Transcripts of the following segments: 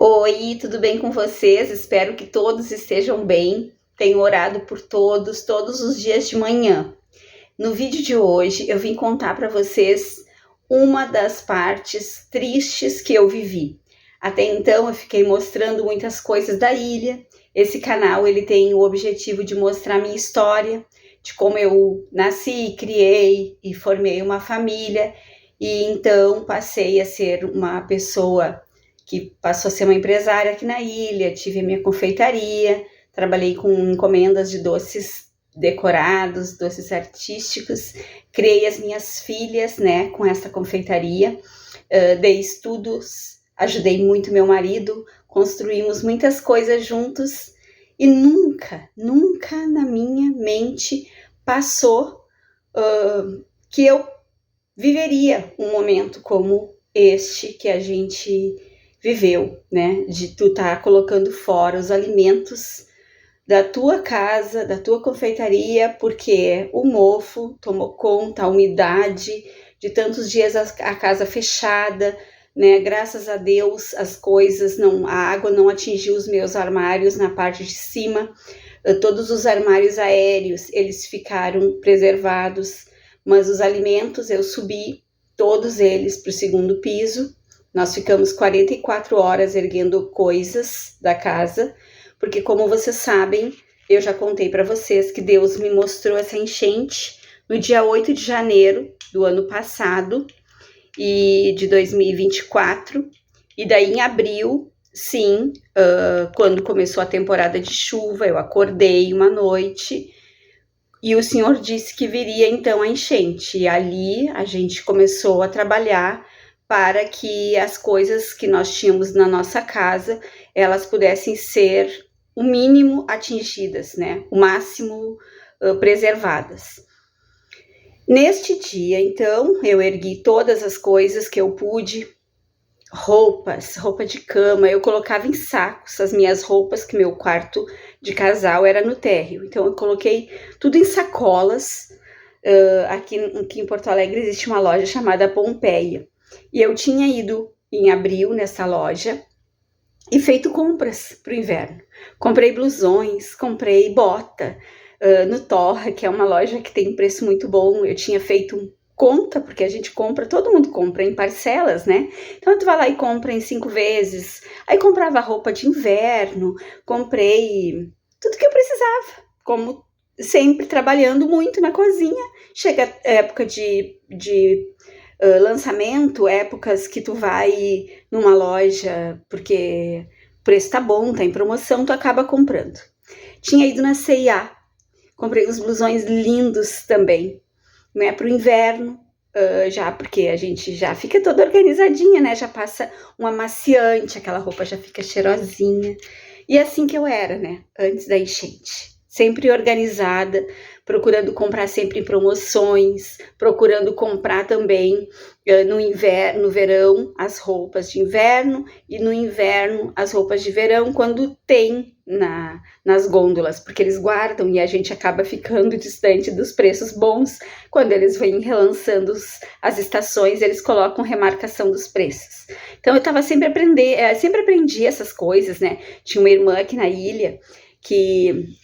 Oi, tudo bem com vocês? Espero que todos estejam bem. Tenho orado por todos, todos os dias de manhã. No vídeo de hoje, eu vim contar para vocês uma das partes tristes que eu vivi. Até então, eu fiquei mostrando muitas coisas da ilha. Esse canal, ele tem o objetivo de mostrar minha história, de como eu nasci, criei e formei uma família. E então, passei a ser uma pessoa que passou a ser uma empresária aqui na ilha, tive a minha confeitaria, trabalhei com encomendas de doces decorados, doces artísticos, criei as minhas filhas, né, com essa confeitaria, dei estudos, ajudei muito meu marido, construímos muitas coisas juntos e nunca na minha mente passou que eu viveria um momento como este que a gente viveu, né? De tu estar colocando fora os alimentos da tua casa, da tua confeitaria, porque o mofo tomou conta, a umidade de tantos dias a casa fechada, né? Graças a Deus as coisas não, a água não atingiu os meus armários na parte de cima. Todos os armários aéreos, eles ficaram preservados, mas os alimentos eu subi todos eles para o segundo piso. Nós ficamos 44 horas erguendo coisas da casa, porque como vocês sabem, eu já contei para vocês que Deus me mostrou essa enchente no dia 8 de janeiro do ano passado, e de 2024, e daí em abril, sim, quando começou a temporada de chuva, eu acordei uma noite e o Senhor disse que viria então a enchente, e ali a gente começou a trabalhar para que as coisas que nós tínhamos na nossa casa, elas pudessem ser o mínimo atingidas, né? O máximo preservadas. Neste dia, então, eu ergui todas as coisas que eu pude, roupa de cama, eu colocava em sacos as minhas roupas, que meu quarto de casal era no térreo. Então, eu coloquei tudo em sacolas. Aqui em Porto Alegre existe uma loja chamada Pompeia. E eu tinha ido em abril nessa loja e feito compras para o inverno. Comprei blusões, comprei bota no Torra, que é uma loja que tem preço muito bom. Eu tinha feito conta, porque a gente compra, todo mundo compra em parcelas, né? Então tu vai lá e compra em 5 vezes. Aí comprava roupa de inverno, comprei tudo que eu precisava, como sempre trabalhando muito na cozinha. Chega a época de lançamento, épocas que tu vai numa loja porque o preço tá bom, tá em promoção, tu acaba comprando. Tinha ido na C&A, comprei uns blusões lindos também, né, pro inverno, já porque a gente já fica toda organizadinha, né, já passa um amaciante, aquela roupa já fica cheirosinha, e assim que eu era, né, antes da enchente. Sempre organizada, procurando comprar sempre em promoções, procurando comprar também no verão as roupas de inverno e no inverno as roupas de verão quando tem nas gôndolas, porque eles guardam e a gente acaba ficando distante dos preços bons. Quando eles vêm relançando as estações, eles colocam remarcação dos preços. Então eu sempre aprendi essas coisas, né? Tinha uma irmã aqui na ilha,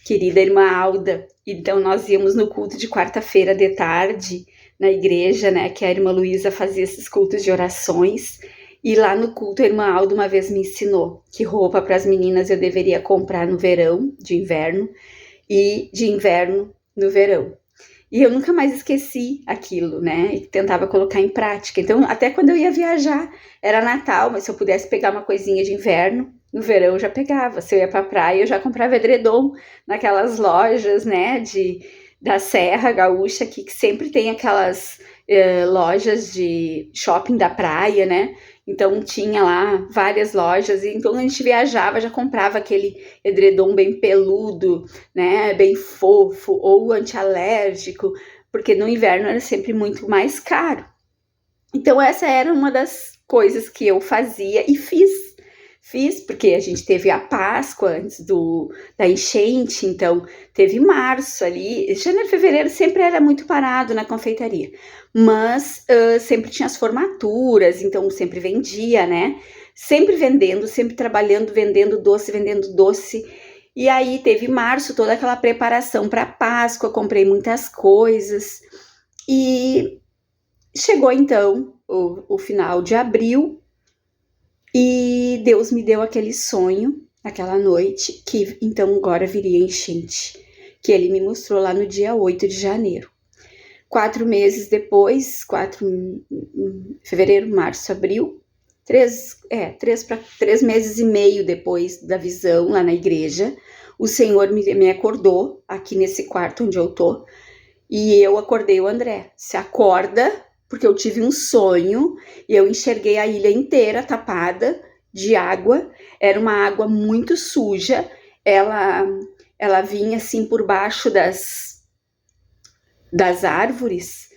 querida irmã Alda, então nós íamos no culto de quarta-feira de tarde na igreja, né, que a irmã Luísa fazia esses cultos de orações, e lá no culto a irmã Alda uma vez me ensinou que roupa para as meninas eu deveria comprar no verão, de inverno, e de inverno no verão. E eu nunca mais esqueci aquilo, né, e tentava colocar em prática. Então, até quando eu ia viajar, era Natal, mas se eu pudesse pegar uma coisinha de inverno, no verão eu já pegava. Se eu ia pra praia, eu já comprava edredom naquelas lojas, né, da Serra Gaúcha, que sempre tem aquelas lojas de shopping da praia, né? Então tinha lá várias lojas, e então a gente viajava, já comprava aquele edredom bem peludo, né, bem fofo, ou antialérgico, porque no inverno era sempre muito mais caro. Então essa era uma das coisas que eu fazia e fiz porque a gente teve a Páscoa antes da enchente, então teve março ali, janeiro, fevereiro sempre era muito parado na confeitaria, mas sempre tinha as formaturas, então sempre vendia, né? sempre vendendo, sempre trabalhando, vendendo doce. E aí teve março, toda aquela preparação para Páscoa, comprei muitas coisas. E chegou então o final de abril e Deus me deu aquele sonho, aquela noite, que então agora viria enchente, que ele me mostrou lá no dia 8 de janeiro. 4 meses depois, fevereiro, março, abril, 3 meses e meio depois da visão lá na igreja, o Senhor me acordou aqui nesse quarto onde eu tô, e eu acordei o André. Se acorda, porque eu tive um sonho e eu enxerguei a ilha inteira tapada de água. Era uma água muito suja, ela vinha assim por baixo das árvores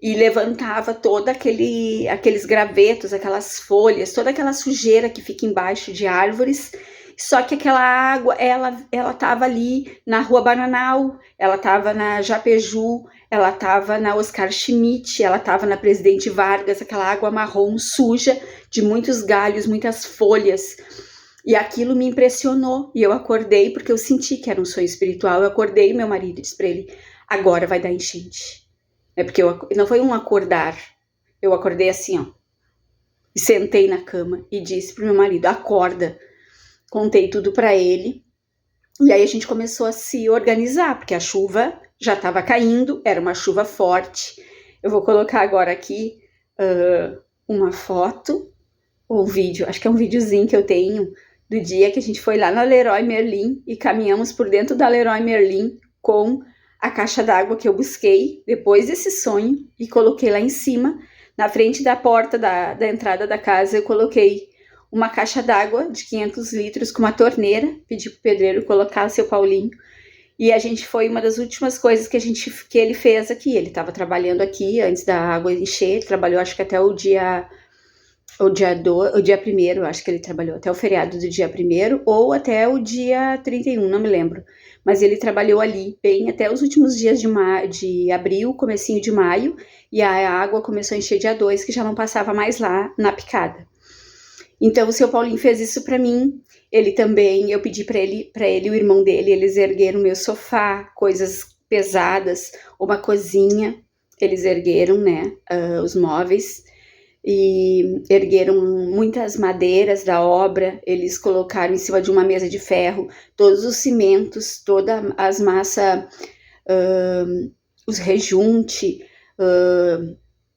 e levantava todo aqueles gravetos, aquelas folhas, toda aquela sujeira que fica embaixo de árvores. Só que aquela água, ela estava ali na Rua Bananal, ela estava na Japeju, ela estava na Oscar Schmidt, ela estava na Presidente Vargas, aquela água marrom suja, de muitos galhos, muitas folhas. E aquilo me impressionou. E eu acordei, porque eu senti que era um sonho espiritual. Eu acordei, meu marido disse para ele, agora vai dar enchente. Porque não foi um acordar. Eu acordei assim, ó. E sentei na cama e disse pro meu marido, acorda. Contei tudo para ele. E aí a gente começou a se organizar, porque a chuva já estava caindo, era uma chuva forte. Eu vou colocar agora aqui uma foto ou um vídeo, acho que é um videozinho que eu tenho do dia que a gente foi lá na Leroy Merlin e caminhamos por dentro da Leroy Merlin com a caixa d'água que eu busquei depois desse sonho e coloquei lá em cima, na frente da porta da entrada da casa, eu coloquei uma caixa d'água de 500 litros com uma torneira, pedi pro pedreiro colocar, seu Paulinho, e a gente foi uma das últimas coisas que ele fez aqui. Ele estava trabalhando aqui antes da água encher, ele trabalhou acho que até o dia 1º, acho que ele trabalhou até o feriado do dia 1º ou até o dia 31, não me lembro, mas ele trabalhou ali bem até os últimos dias de abril, comecinho de maio, e a água começou a encher dia 2, que já não passava mais lá na picada. Então o seu Paulinho fez isso para mim. Ele também, eu pedi para ele e o irmão dele, eles ergueram meu sofá, coisas pesadas, uma cozinha, eles ergueram, né, os móveis, e ergueram muitas madeiras da obra, eles colocaram em cima de uma mesa de ferro todos os cimentos, todas as massas, os rejunte,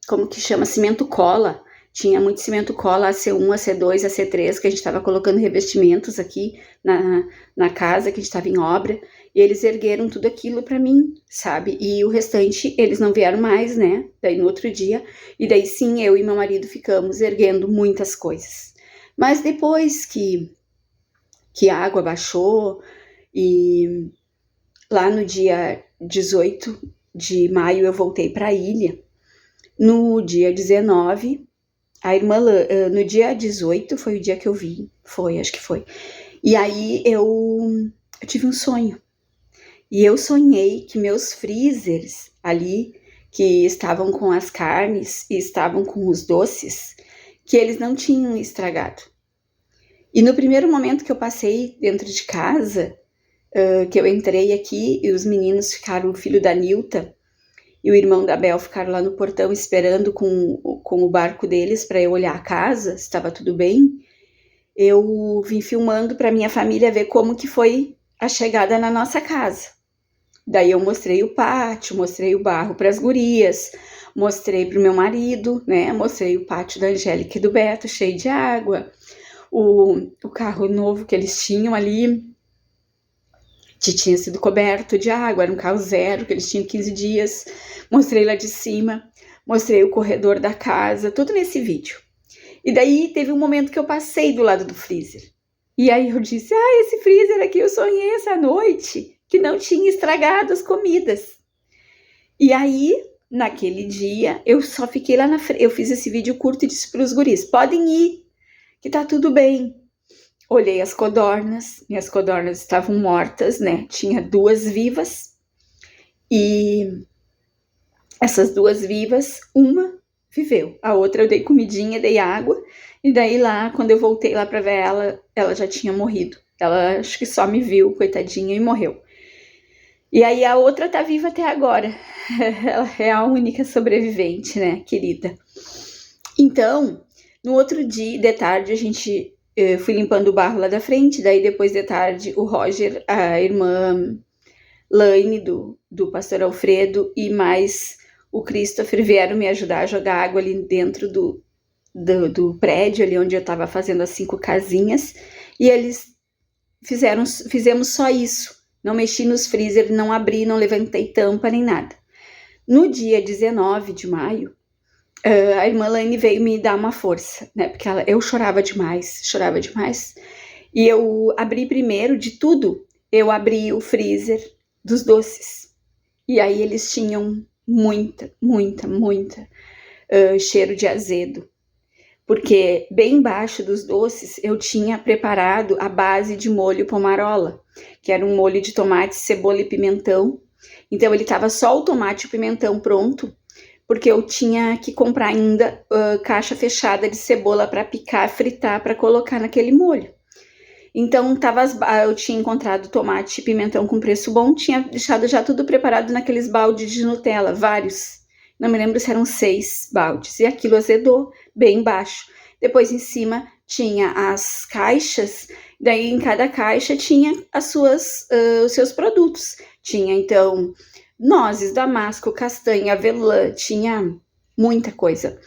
como que chama? Cimento cola. Tinha muito cimento cola, AC1, AC2, AC3, que a gente estava colocando revestimentos aqui na casa, que a gente estava em obra, e eles ergueram tudo aquilo para mim, sabe? E o restante, eles não vieram mais, né? Daí no outro dia, e daí sim, eu e meu marido ficamos erguendo muitas coisas. Mas depois que a água baixou, e lá no dia 18 de maio eu voltei para a ilha, no dia 19, a irmã, no dia 18 foi o dia que eu vim, acho que foi. E aí eu tive um sonho. E eu sonhei que meus freezers ali, que estavam com as carnes e estavam com os doces, que eles não tinham estragado. E no primeiro momento que eu passei dentro de casa, que eu entrei aqui e os meninos ficaram, o filho da Nilta e o irmão da Bel ficaram lá no portão esperando com o barco deles para eu olhar a casa, se estava tudo bem. Eu vim filmando para minha família ver como que foi a chegada na nossa casa. Daí eu mostrei o pátio, mostrei o barro para as gurias, mostrei para o meu marido, né? Mostrei o pátio da Angélica e do Beto cheio de água, o carro novo que eles tinham ali, que tinha sido coberto de água, era um carro zero, que eles tinham 15 dias. Mostrei lá de cima, mostrei o corredor da casa, tudo nesse vídeo. E daí teve um momento que eu passei do lado do freezer. E aí eu disse, esse freezer aqui eu sonhei essa noite, que não tinha estragado as comidas. E aí, naquele dia, eu só fiquei lá na frente, eu fiz esse vídeo curto e disse para os guris, podem ir, que tá tudo bem. Olhei as codornas, minhas codornas estavam mortas, né? Tinha 2 vivas. E essas 2 vivas, uma viveu. A outra eu dei comidinha, dei água, e daí lá, quando eu voltei lá pra ver ela já tinha morrido. Ela acho que só me viu, coitadinha, e morreu. E aí a outra tá viva até agora. Ela é a única sobrevivente, né, querida? Então, no outro dia, de tarde, a gente fui limpando o barro lá da frente, daí depois de tarde o Roger, a irmã Laine do pastor Alfredo e mais o Christopher vieram me ajudar a jogar água ali dentro do prédio, ali onde eu estava fazendo as 5 casinhas, e eles fizemos só isso. Não mexi nos freezer, não abri, não levantei tampa nem nada. No dia 19 de maio, a irmã Laine veio me dar uma força, né? Porque eu chorava demais. E eu abri primeiro de tudo, eu abri o freezer dos doces. E aí eles tinham muita cheiro de azedo. Porque bem embaixo dos doces eu tinha preparado a base de molho pomarola, que era um molho de tomate, cebola e pimentão. Então ele estava só o tomate e o pimentão pronto, porque eu tinha que comprar ainda caixa fechada de cebola para picar, fritar, para colocar naquele molho. Então eu tinha encontrado tomate e pimentão com preço bom, tinha deixado já tudo preparado naqueles baldes de Nutella, vários. Não me lembro se eram 6 baldes, e aquilo azedou bem embaixo. Depois em cima tinha as caixas, daí em cada caixa tinha os seus produtos. Tinha então nozes, damasco, castanha, avelã, tinha muita coisa.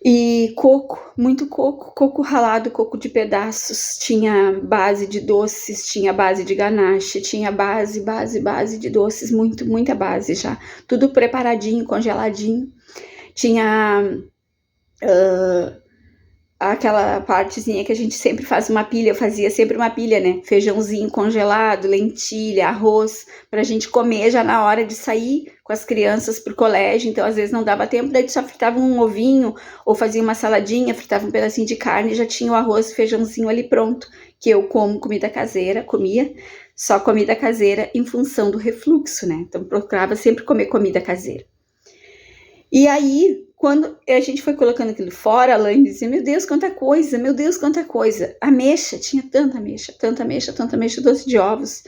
E coco, muito coco ralado, coco de pedaços, tinha base de doces, tinha base de ganache, tinha base de doces, muita base já, tudo preparadinho, congeladinho. Tinha aquela partezinha que a gente sempre faz uma pilha, eu fazia sempre uma pilha, né? Feijãozinho congelado, lentilha, arroz, pra gente comer já na hora de sair com as crianças pro colégio, então às vezes não dava tempo, daí só fritava um ovinho, ou fazia uma saladinha, fritava um pedacinho de carne e já tinha o arroz e feijãozinho ali pronto, que eu comia só comida caseira em função do refluxo, né? Então procurava sempre comer comida caseira. E aí, quando a gente foi colocando aquilo fora, a Laine dizia, meu Deus, quanta coisa. Ameixa, tinha tanta ameixa, doce de ovos,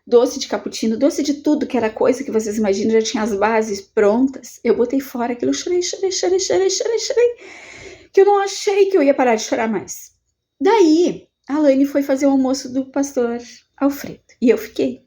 doce de cappuccino, doce de tudo que era coisa que vocês imaginam, já tinha as bases prontas. Eu botei fora aquilo, chorei, que eu não achei que eu ia parar de chorar mais. Daí, a Laine foi fazer o almoço do pastor Alfredo, e eu fiquei.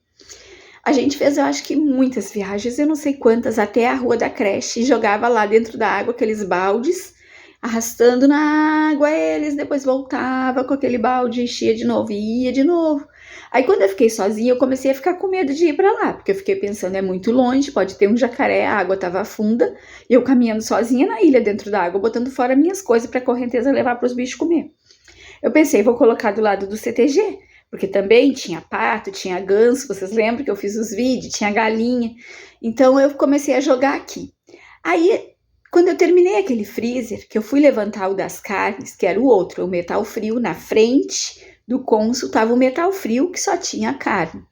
A gente fez, eu acho que muitas viagens, eu não sei quantas, até a rua da creche, e jogava lá dentro da água aqueles baldes, arrastando na água eles, depois voltava com aquele balde, enchia de novo, e ia de novo. Aí quando eu fiquei sozinha, eu comecei a ficar com medo de ir pra lá, porque eu fiquei pensando, é muito longe, pode ter um jacaré, a água tava funda, e eu caminhando sozinha na ilha dentro da água, botando fora minhas coisas pra correnteza levar pros bichos comer. Eu pensei, vou colocar do lado do CTG, porque também tinha pato, tinha ganso, vocês lembram que eu fiz os vídeos, tinha galinha, então eu comecei a jogar aqui. Aí, quando eu terminei aquele freezer, que eu fui levantar o das carnes, que era o outro, o metal frio, na frente do cônsul estava o metal frio, que só tinha carne.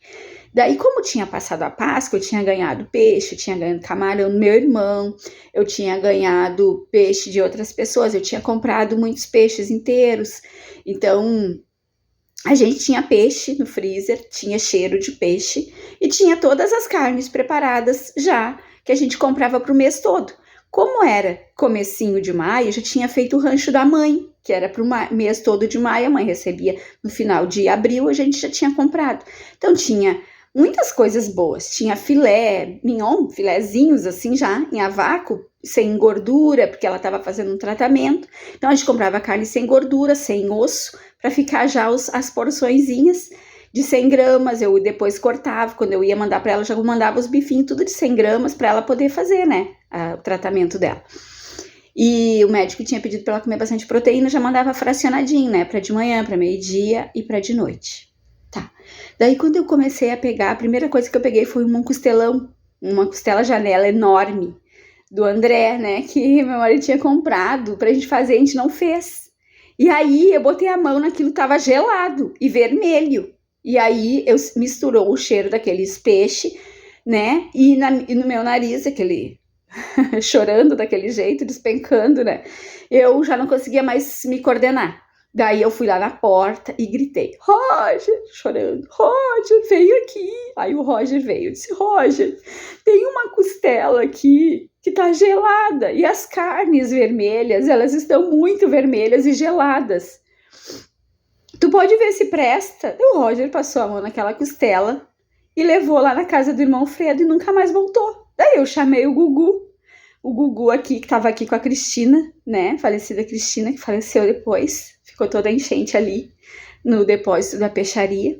Daí, como tinha passado a Páscoa, eu tinha ganhado peixe, eu tinha ganhado camarão do meu irmão, eu tinha ganhado peixe de outras pessoas, eu tinha comprado muitos peixes inteiros, então a gente tinha peixe no freezer, tinha cheiro de peixe e tinha todas as carnes preparadas já, que a gente comprava para o mês todo. Como era comecinho de maio, eu já tinha feito o rancho da mãe, que era para o mês todo de maio, a mãe recebia no final de abril, a gente já tinha comprado. Então tinha muitas coisas boas, tinha filé mignon, filézinhos assim já, em a vácuo, sem gordura, porque ela estava fazendo um tratamento. Então a gente comprava carne sem gordura, sem osso, para ficar já as porçõezinhas de 100 gramas, eu depois cortava, quando eu ia mandar para ela, já mandava os bifinhos tudo de 100 gramas para ela poder fazer, né, o tratamento dela. E o médico tinha pedido para ela comer bastante proteína, já mandava fracionadinho, né, para de manhã, para meio-dia e para de noite. Tá. Daí quando eu comecei a pegar, a primeira coisa que eu peguei foi uma costela janela enorme do André, né, que meu marido tinha comprado pra gente fazer, a gente não fez. E aí eu botei a mão naquilo, tava gelado e vermelho. E aí misturou o cheiro daqueles peixes, né? E no meu nariz, aquele chorando daquele jeito, despencando, né? Eu já não conseguia mais me coordenar. Daí eu fui lá na porta e gritei, Roger, chorando, Roger, veio aqui. Aí o Roger veio, eu disse, Roger, tem uma costela aqui que tá gelada e as carnes vermelhas, elas estão muito vermelhas e geladas. Tu pode ver se presta. E o Roger passou a mão naquela costela e levou lá na casa do irmão Fredo e nunca mais voltou. Daí eu chamei o Gugu aqui, que tava aqui com a Cristina, né, falecida Cristina, que faleceu depois, ficou toda a enchente ali no depósito da peixaria.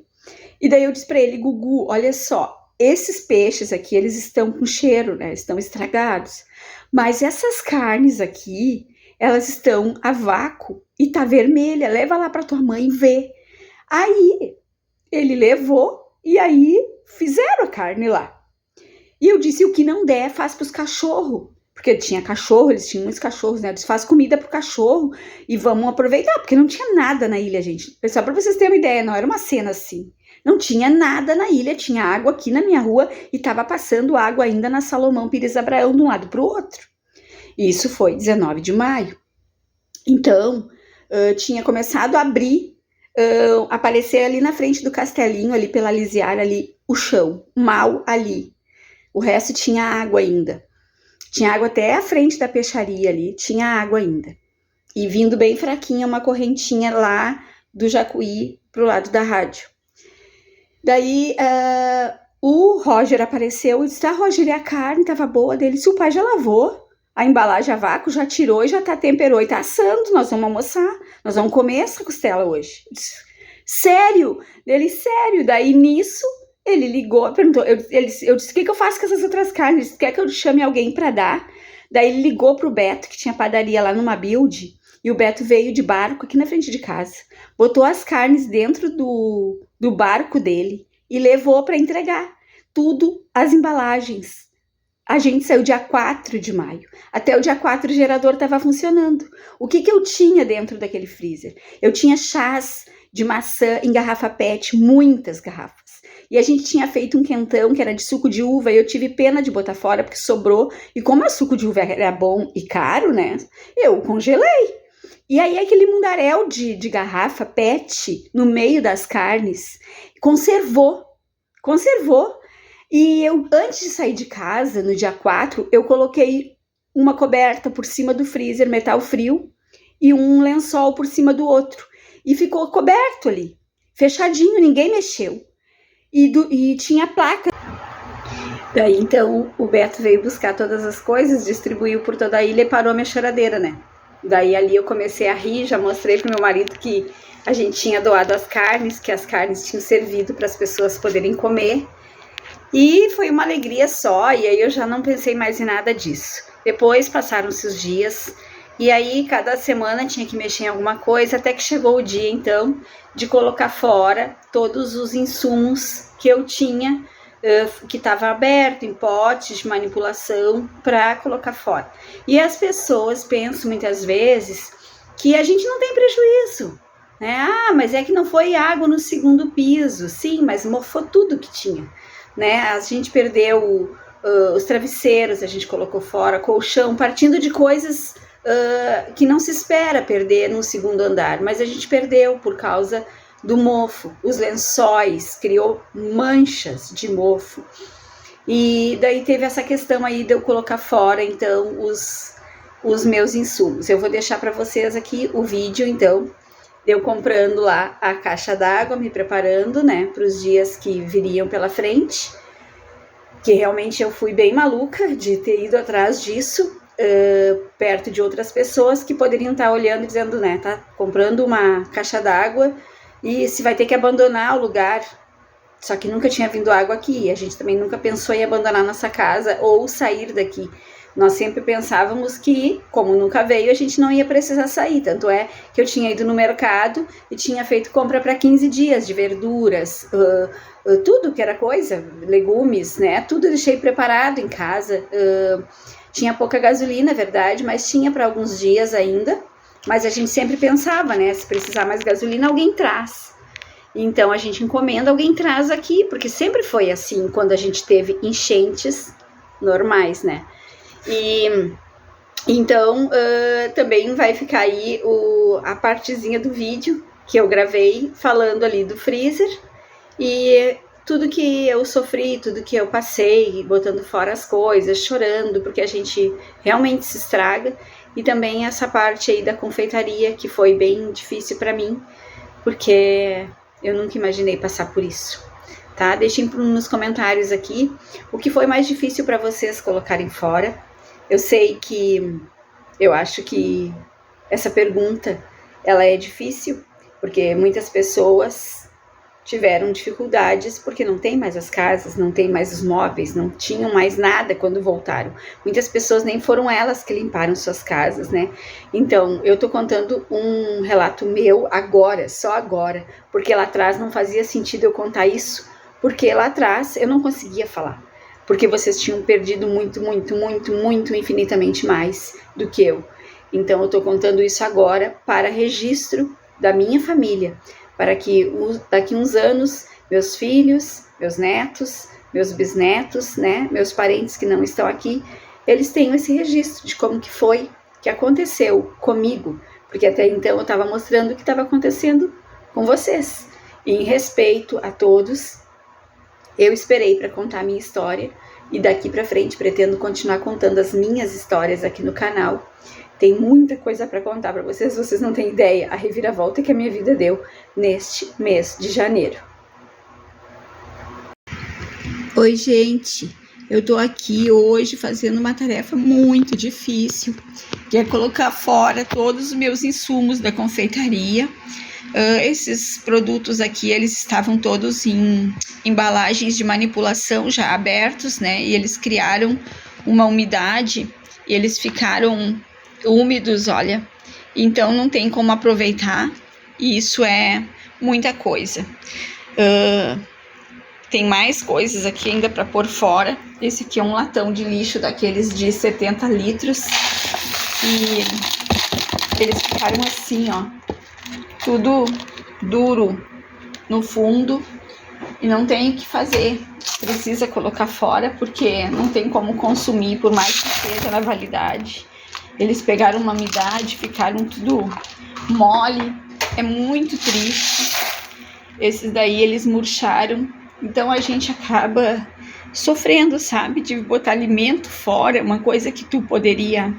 E daí eu disse pra ele, Gugu, olha só, esses peixes aqui, eles estão com cheiro, né, estão estragados, mas essas carnes aqui, elas estão a vácuo e tá vermelha, leva lá pra tua mãe ver. Aí ele levou e aí fizeram a carne lá. E eu disse, o que não der, faz pros cachorros. Porque tinha cachorro, eles tinham muitos cachorros, né? Eu disse, faz comida pro cachorro e vamos aproveitar, porque não tinha nada na ilha, gente. Só pra vocês terem uma ideia, não era uma cena assim. Não tinha nada na ilha, tinha água aqui na minha rua e tava passando água ainda na Salomão Pires Abraão de um lado pro outro. E isso foi 19 de maio. Então, tinha começado a abrir, aparecer ali na frente do castelinho, ali pela Lisiar, ali, o chão, mal ali. O resto tinha água ainda. Tinha água até a frente da peixaria ali, tinha água ainda. E vindo bem fraquinha, uma correntinha lá do Jacuí pro lado da rádio. Daí, o Roger apareceu e disse, Roger, e a carne tava boa dele? Se o pai já lavou a embalagem a vácuo, já tirou e já tá temperou e tá assando, nós vamos almoçar, nós vamos comer essa costela hoje. Eu disse, sério? Ele, sério. Daí, nisso, ele ligou, perguntou, eu disse, o que eu faço com essas outras carnes? Ele disse, quer que eu chame alguém pra dar? Daí ele ligou pro Beto, que tinha padaria lá numa build, e o Beto veio de barco aqui na frente de casa, botou as carnes dentro do barco dele e levou pra entregar. Tudo, as embalagens. A gente saiu dia 4 de maio. Até o dia 4 o gerador estava funcionando. O que eu tinha dentro daquele freezer? Eu tinha chás de maçã em garrafa PET, muitas garrafas. E a gente tinha feito um quentão que era de suco de uva e eu tive pena de botar fora porque sobrou. E como o suco de uva era bom e caro, né? Eu congelei. E aí aquele mundaréu de garrafa PET no meio das carnes conservou. E eu, antes de sair de casa, no dia 4, eu coloquei uma coberta por cima do freezer, metal frio, e um lençol por cima do outro. E ficou coberto ali, fechadinho, ninguém mexeu. E tinha placa. Daí, então, o Beto veio buscar todas as coisas, distribuiu por toda a ilha e parou a minha choradeira, né? Daí, ali eu comecei a rir, já mostrei pro meu marido que a gente tinha doado as carnes, que as carnes tinham servido para as pessoas poderem comer. E foi uma alegria só, e aí eu já não pensei mais em nada disso. Depois passaram-se os dias, e aí cada semana tinha que mexer em alguma coisa, até que chegou o dia, então, de colocar fora todos os insumos que eu tinha, que estava aberto em potes de manipulação, para colocar fora. E as pessoas pensam muitas vezes que a gente não tem prejuízo, né? Ah, mas é que não foi água no segundo piso. Sim, mas mofou tudo que tinha. Né? A gente perdeu os travesseiros, a gente colocou fora, colchão, partindo de coisas que não se espera perder no segundo andar, mas a gente perdeu por causa do mofo, os lençóis, criou manchas de mofo. E daí teve essa questão aí de eu colocar fora, então, os meus insumos. Eu vou deixar para vocês aqui o vídeo, então, eu comprando lá a caixa d'água, me preparando, né, para os dias que viriam pela frente, que realmente eu fui bem maluca de ter ido atrás disso, perto de outras pessoas que poderiam estar olhando e dizendo, né, tá comprando uma caixa d'água e se vai ter que abandonar o lugar. Só que nunca tinha vindo água aqui, a gente também nunca pensou em abandonar nossa casa ou sair daqui. Nós sempre pensávamos que, como nunca veio, a gente não ia precisar sair. Tanto é que eu tinha ido no mercado e tinha feito compra para 15 dias de verduras, tudo que era coisa, legumes, né? Tudo eu deixei preparado em casa. Tinha pouca gasolina, é verdade, mas tinha para alguns dias ainda. Mas a gente sempre pensava, né? Se precisar mais gasolina, alguém traz. Então a gente encomenda, alguém traz aqui, porque sempre foi assim quando a gente teve enchentes normais, né? E então também vai ficar aí a partezinha do vídeo que eu gravei falando ali do freezer e tudo que eu sofri, tudo que eu passei, botando fora as coisas, chorando, porque a gente realmente se estraga. E também essa parte aí da confeitaria, que foi bem difícil para mim, porque eu nunca imaginei passar por isso, tá? Deixem nos comentários aqui o que foi mais difícil para vocês colocarem fora. Eu sei que eu acho que essa pergunta, ela é difícil, porque muitas pessoas tiveram dificuldades porque não tem mais as casas, não tem mais os móveis, não tinham mais nada quando voltaram. Muitas pessoas nem foram elas que limparam suas casas, né? Então, eu tô contando um relato meu agora, só agora, porque lá atrás não fazia sentido eu contar isso, porque lá atrás eu não conseguia falar, porque vocês tinham perdido muito, infinitamente mais do que eu. Então, eu tô contando isso agora para registro da minha família, para que daqui uns anos, meus filhos, meus netos, meus bisnetos, né, meus parentes que não estão aqui, eles tenham esse registro de como que foi, que aconteceu comigo, porque até então eu estava mostrando o que estava acontecendo com vocês. E em respeito a todos, eu esperei para contar a minha história, e daqui para frente pretendo continuar contando as minhas histórias aqui no canal. Tem muita coisa para contar para vocês, vocês não têm ideia a reviravolta que a minha vida deu neste mês de janeiro. Oi, gente, eu tô aqui hoje fazendo uma tarefa muito difícil, que é colocar fora todos os meus insumos da confeitaria. Esses produtos aqui, eles estavam todos em embalagens de manipulação já abertos, né? E eles criaram uma umidade e eles ficaram úmidos, olha, então não tem como aproveitar, e isso é muita coisa. Tem mais coisas aqui ainda para pôr fora. Esse aqui é um latão de lixo daqueles de 70 litros, e eles ficaram assim, ó, tudo duro no fundo, e não tem o que fazer, precisa colocar fora, porque não tem como consumir, por mais que seja na validade. Eles pegaram uma umidade, ficaram tudo mole, é muito triste. Esses daí eles murcharam, então a gente acaba sofrendo, sabe, de botar alimento fora, uma coisa que tu poderia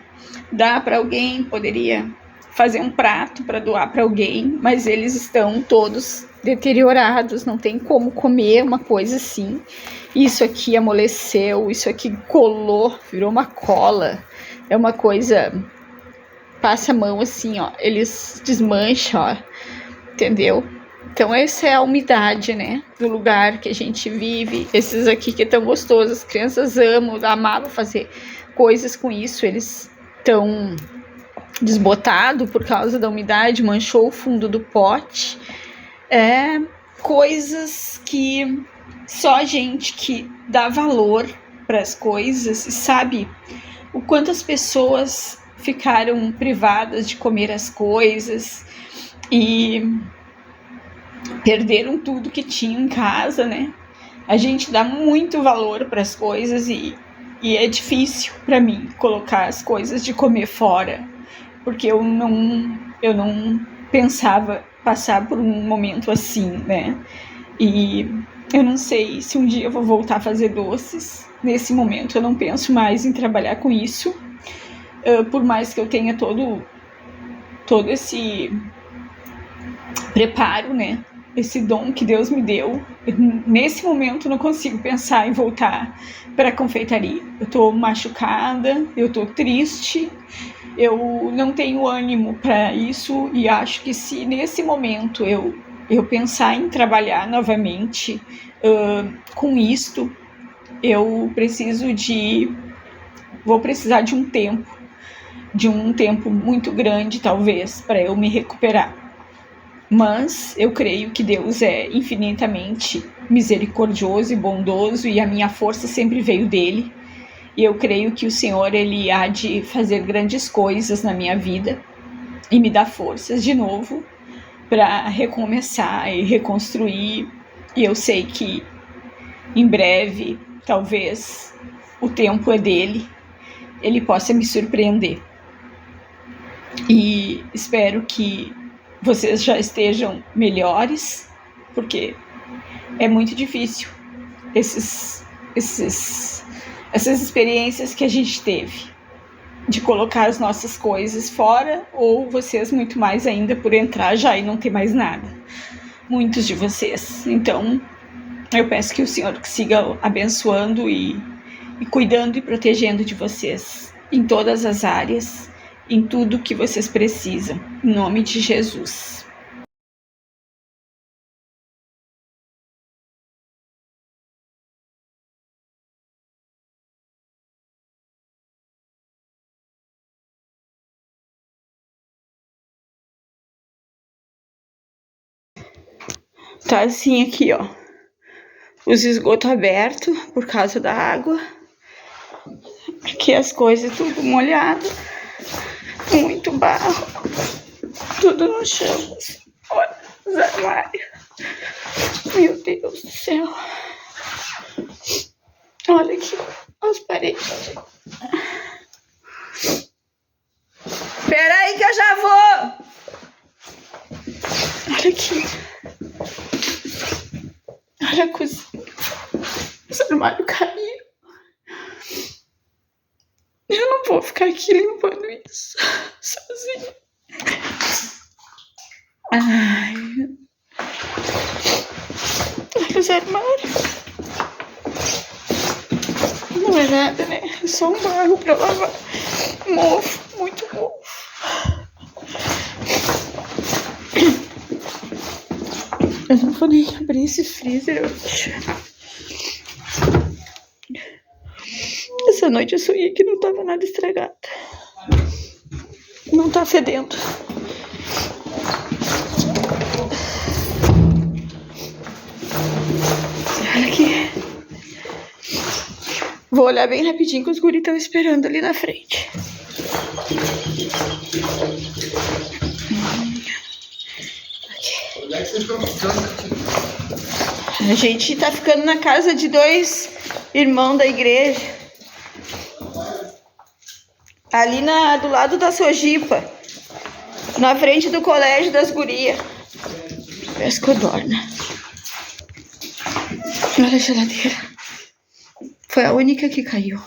dar para alguém, poderia fazer um prato para doar para alguém, mas eles estão todos deteriorados, não tem como comer uma coisa assim. Isso aqui amoleceu, isso aqui colou, virou uma cola. É uma coisa, passa a mão assim, ó, eles desmancham, ó, entendeu? Então essa é a umidade, né, do lugar que a gente vive. Esses aqui que é tão gostoso, as crianças amavam fazer coisas com isso, eles estão desbotados por causa da umidade, manchou o fundo do pote. Coisas que só a gente que dá valor para as coisas e sabe o quanto as pessoas ficaram privadas de comer as coisas e perderam tudo que tinham em casa, né? A gente dá muito valor para as coisas e é difícil para mim colocar as coisas de comer fora, porque eu não pensava passar por um momento assim, né? E eu não sei se um dia eu vou voltar a fazer doces. Nesse momento eu não penso mais em trabalhar com isso, por mais que eu tenha todo esse preparo, né? Esse dom que Deus me deu. Nesse momento eu não consigo pensar em voltar para a confeitaria. Eu tô machucada, eu tô triste, eu não tenho ânimo para isso, e acho que se nesse momento eu pensar em trabalhar novamente com isto, vou precisar de um tempo muito grande, talvez, para eu me recuperar. Mas eu creio que Deus é infinitamente misericordioso e bondoso, e a minha força sempre veio dele. E eu creio que o Senhor, ele há de fazer grandes coisas na minha vida e me dar forças de novo para recomeçar e reconstruir. E eu sei que em breve, talvez, o tempo é dele ele possa me surpreender. E espero que vocês já estejam melhores, porque é muito difícil essas experiências que a gente teve de colocar as nossas coisas fora, ou vocês muito mais ainda por entrar já e não ter mais nada. Muitos de vocês. Então, eu peço que o Senhor siga abençoando e cuidando e protegendo de vocês em todas as áreas, em tudo que vocês precisam, em nome de Jesus. Tá assim aqui, ó, os esgotos abertos por causa da água. Aqui as coisas tudo molhado, muito barro, tudo no chão. Olha os armários. Meu Deus do céu. Olha aqui as paredes. Espera aí que eu já vou. Olha aqui. Olha a cozinha. Os armários caíram. Eu não vou ficar aqui limpando isso sozinha. Ai. Olha os armários. Não é nada, né? É só um barro pra lavar. Mofo, muito mofo. Eu não vou nem abrir esse freezer hoje. Essa noite eu sonhei que não tava nada estragado. Não tá fedendo. Olha aqui. Vou olhar bem rapidinho que os guris estão esperando ali na frente. Onde é que vocês estão ficando? A gente tá ficando na casa de 2 irmãos da igreja. Ali do lado da Sojipa. Na frente do colégio das gurias. Parece codorna. Olha a geladeira. Foi a única que caiu.